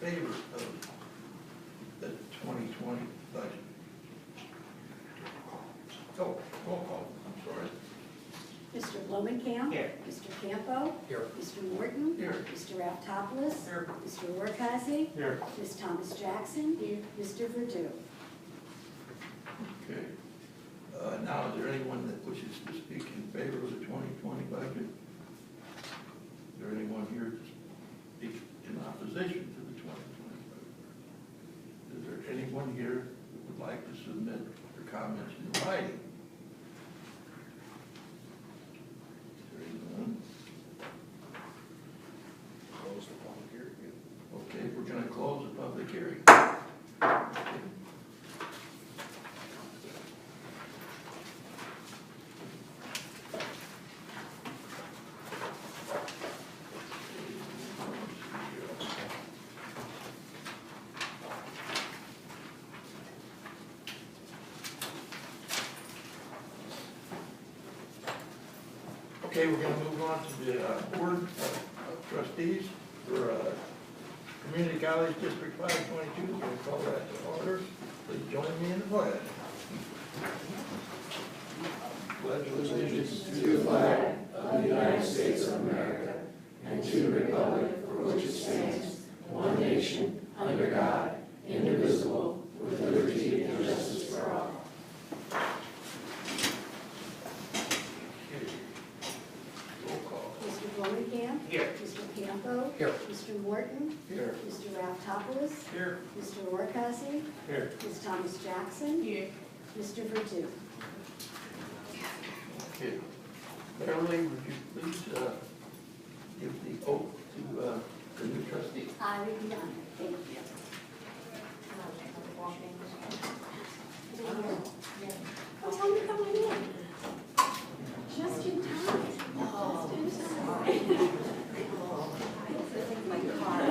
favor of the 2020 budget? Oh, roll call, I'm sorry. Mr. Blumenkamp. Here. Mr. Campo. Here. Mr. Morton. Here. Mr. Raftopoulos. Here. Mr. Orkazi. Here. Ms. Thomas Jackson. Here. Mr. Verdu. Okay. Now, is there anyone that wishes to speak in favor of the 2020 budget? Is there anyone here to speak in opposition to the 2020 budget? Is there anyone here who would like to submit their comments in writing? Is there anyone? Close the public hearing. Okay, we're going to close the public hearing. Okay, we're going to move on to the Board of Trustees for Community College District 522. We're going to call that to order. Please join me in the pledge. Pledge allegiance to the flag of the United States of America and to the republic for which it stands, one nation, under God, indivisible, with liberty and justice for all. Roll call. Mr. Blumenkamp. Here. Mr. Campo. Here. Mr. Morton. Here. Mr. Raftopoulos. Here. Mr. Orkazi. Here. Ms. Thomas Jackson. Here. Mr. Verdu. Okay. Beverly, would you please give the oath to the new trustee? I will be honored. Thank you. What time you coming in? Just in time. Just in time. I think my car.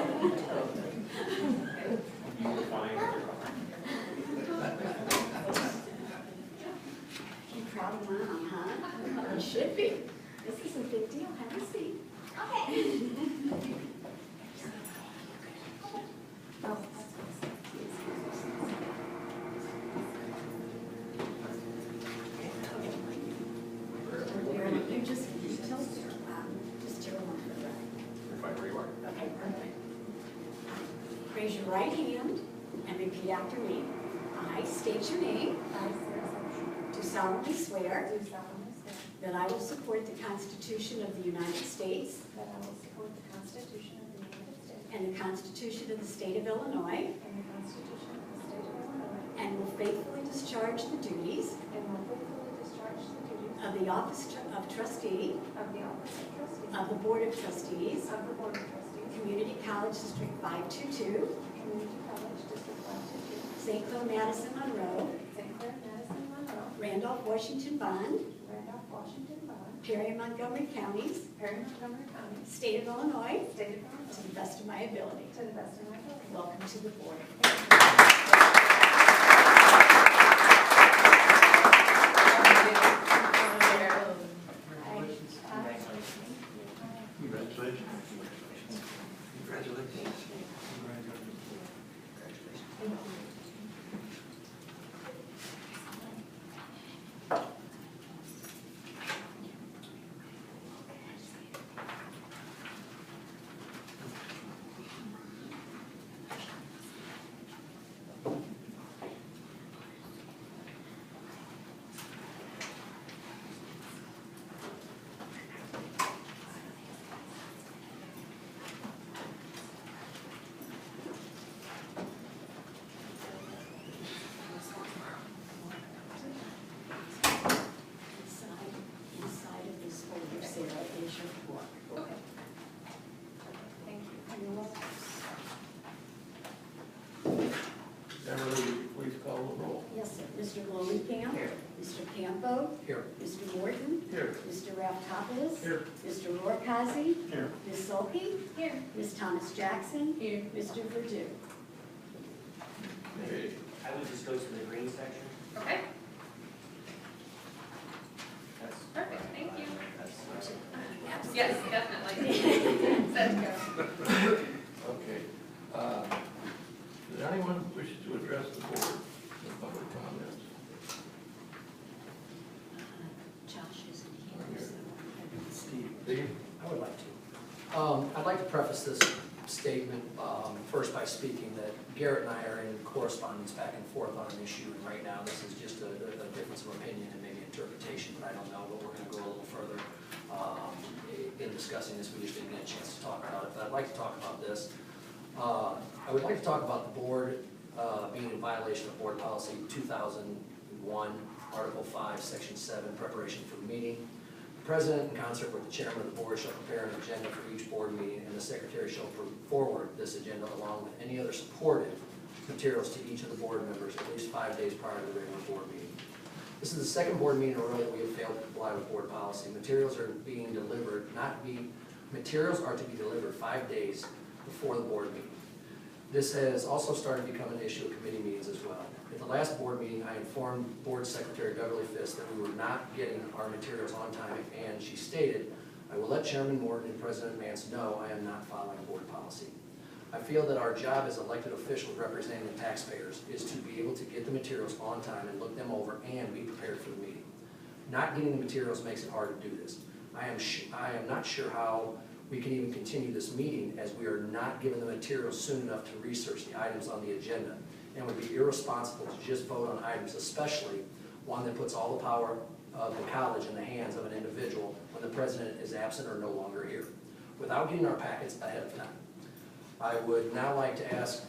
You proud of mom, huh? You should be. This is a big deal. Have a seat. Okay. Oh, you just tell us, just tell one for the right. Right where you are. Okay, perfect. Raise your right hand and repeat after me. I state your name. I, Sarah Summer, Do solemnly swear do solemnly swear that I will support the Constitution of the United States that I will support the Constitution of the United States and the Constitution of the State of Illinois, and the Constitution of the State of Illinois, and will faithfully discharge the duties and will faithfully discharge the duties of the office of trustee of the office of trustee of the Board of Trustees, of the Board of Trustees, Community College District 522, Community College District 522, St. Clair Madison Monroe, St. Clair Madison Monroe, Randolph Washington Bond, Randolph Washington Bond, Perry and Montgomery Counties, Perry Montgomery County, State of Illinois, State of to Illinois, the best of my ability. to the best of my ability. Welcome to the board. Congratulations. Congratulations. Inside of this folder, Sarah, is your book. Okay. Thank you. You're welcome. Beverly, would you please call the roll? Yes, sir. Mr. Blumenkamp. Here. Mr. Campo. Here. Mr. Morton. Here. Mr. Raftopoulos. Here. Mr. Orkazi. Here. Ms. Sulky. Here. Ms. Thomas Jackson. Here. Mr. Verdu. Okay. I would just go to the green section. Okay. That's Perfect, thank you. That's Yes, definitely. Set to go. Okay. I'd like to preface this statement first by speaking that Garrett and I are in correspondence back and forth on an issue, and right now this is just a difference of opinion and maybe interpretation, but I don't know, but we're going to go a little further in discussing this. We just didn't get a chance to talk about it, but I'd like to talk about this. I would like to talk about the board being in violation of Board Policy 2001, Article 5, Section 7, preparation for the meeting. The President, in concert with the Chairman of the Board, shall prepare an agenda for each board meeting, and the Secretary shall forward this agenda along with any other supportive materials to each of the board members at least 5 days prior to the regular board meeting. This is the second board meeting in a row that we have failed to comply with board policy. Materials are to be delivered 5 days before the board meeting. This has also started to become an issue at committee meetings as well. At the last board meeting, I informed Board Secretary Beverly Fisk that we were not getting our materials on time, and she stated, "I will let Chairman Morton and President Mance know I am not following board policy." I feel that our job as elected officials representing the taxpayers is to be able to get the materials on time and look them over and be prepared for the meeting. Not getting the materials makes it hard to do this. I am not sure how we can even continue this meeting as we are not given the materials soon enough to research the items on the agenda, and would be irresponsible to just vote on items, especially one that puts all the power of the college in the hands of an individual when the president is absent or no longer here, without getting our packets ahead of time. I would now like to ask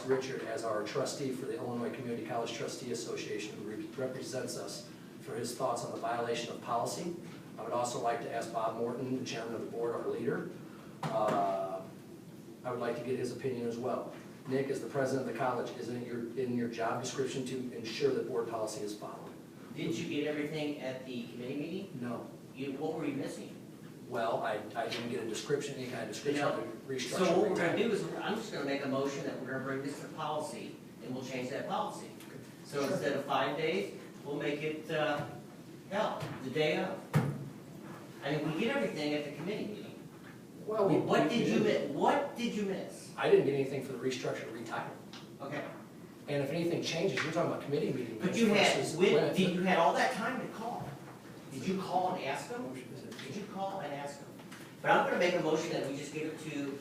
Richard, as our trustee for the Illinois Community College Trustee Association, who represents us, for his thoughts on the violation of policy. I would also like to ask Bob Morton, the chairman of the board, our leader. I would like to get his opinion as well. Nick, as the president of the college, isn't it in your job description to ensure that board policy is followed? Did you get everything at the committee meeting? No. What were you missing? Well, I didn't get a description, any kind of description of the restructure. So what we're gonna do is, I'm just gonna make a motion that we're gonna bring this to policy, and we'll change that policy. So instead of 5 days, we'll make it, the day of. I mean, we get everything at the committee meeting. Well, What did you miss? What did you miss? I didn't get anything for the restructure retitle. Okay. And if anything changes, you're talking about committee meeting. But you had, versus you had all that time to call. Did you call and ask them? Did you call and ask them? But I'm gonna make a motion that we just give it to,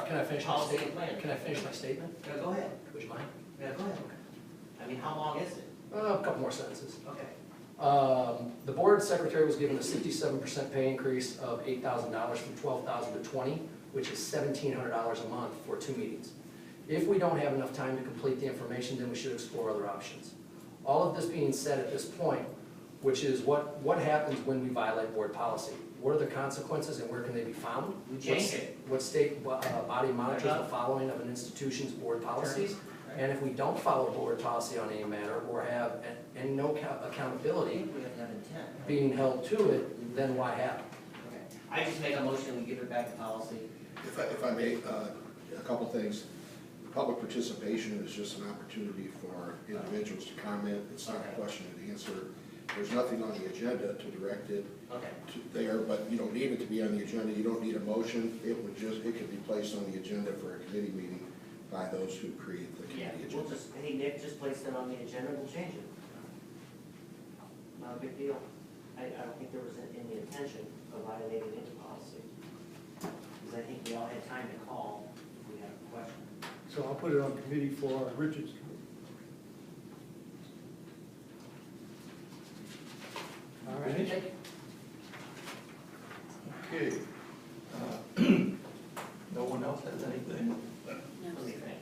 Can I finish my policy and statement? planning. Can I finish my statement? Yeah, go ahead. Would you mind? Yeah, go ahead. I mean, how long is it? A couple more sentences. Okay. The board secretary was given a 67% pay increase of $8,000 from $12,000 to $20,000, which is $1,700 a month for 2 meetings. If we don't have enough time to complete the information, then we should explore other options. All of this being said at this point, which is what happens when we violate board policy? What are the consequences and where can they be found? We change it. What state body monitors the following of an institution's board policies? And if we don't follow board policy on any matter or have no I accountability think we have to have intent. being held to it, then why have it? Okay. I just make a motion, we give it back to policy. If I may, a couple things. Public participation is just an opportunity for individuals to comment. It's not a question and answer. There's nothing on the agenda to direct it Okay. to there, but you don't need it to be on the agenda. You don't need a motion. It could be placed on the agenda for a committee meeting by those who create the Yeah, committee we'll agenda. just, hey, Nick, just place it on the agenda, we'll change it. Not a big deal. I don't think there was any intention of violating any policy. Because I think we all had time to call if we had a question. So I'll put it on committee for Richard's committee. All right. Finished? Okay. No one else has anything? What do you think?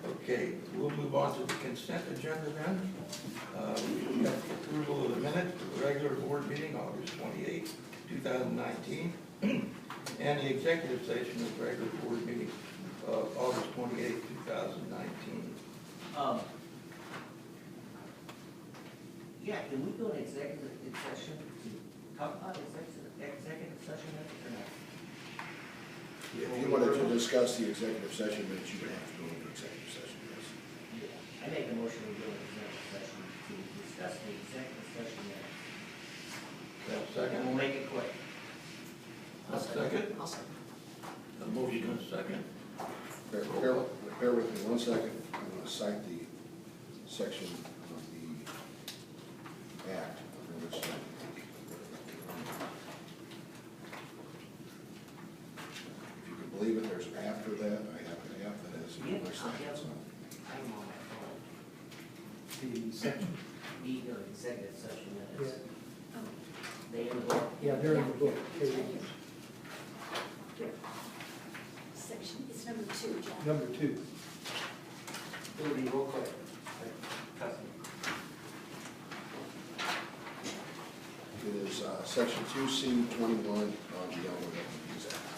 Okay, we'll move on to the consent agenda then. We've got the approval of the minutes for the regular board meeting, August 28, 2019, and the executive session of the regular board meeting of August 28, 2019. Yeah, can we go to executive session to talk about executive session or not? If you wanted to discuss the executive session, then you would have to go into executive session, yes. I make a motion to go to executive session to discuss the executive session minutes. Have a And second? we'll make it quick. A second? I'll second. A motion and a second. Bear with me 1 second. I'm going to cite the section of the act under which Yeah, I'll get them. I'm on my phone. The section, Executive session yeah, minutes. They in the book? yeah, they're in the book. Yeah, it's right here. Here. Section, it's number 2, Jack. Number 2. It'll be real quick. Trust me. It is section 2C 21 of the Illinois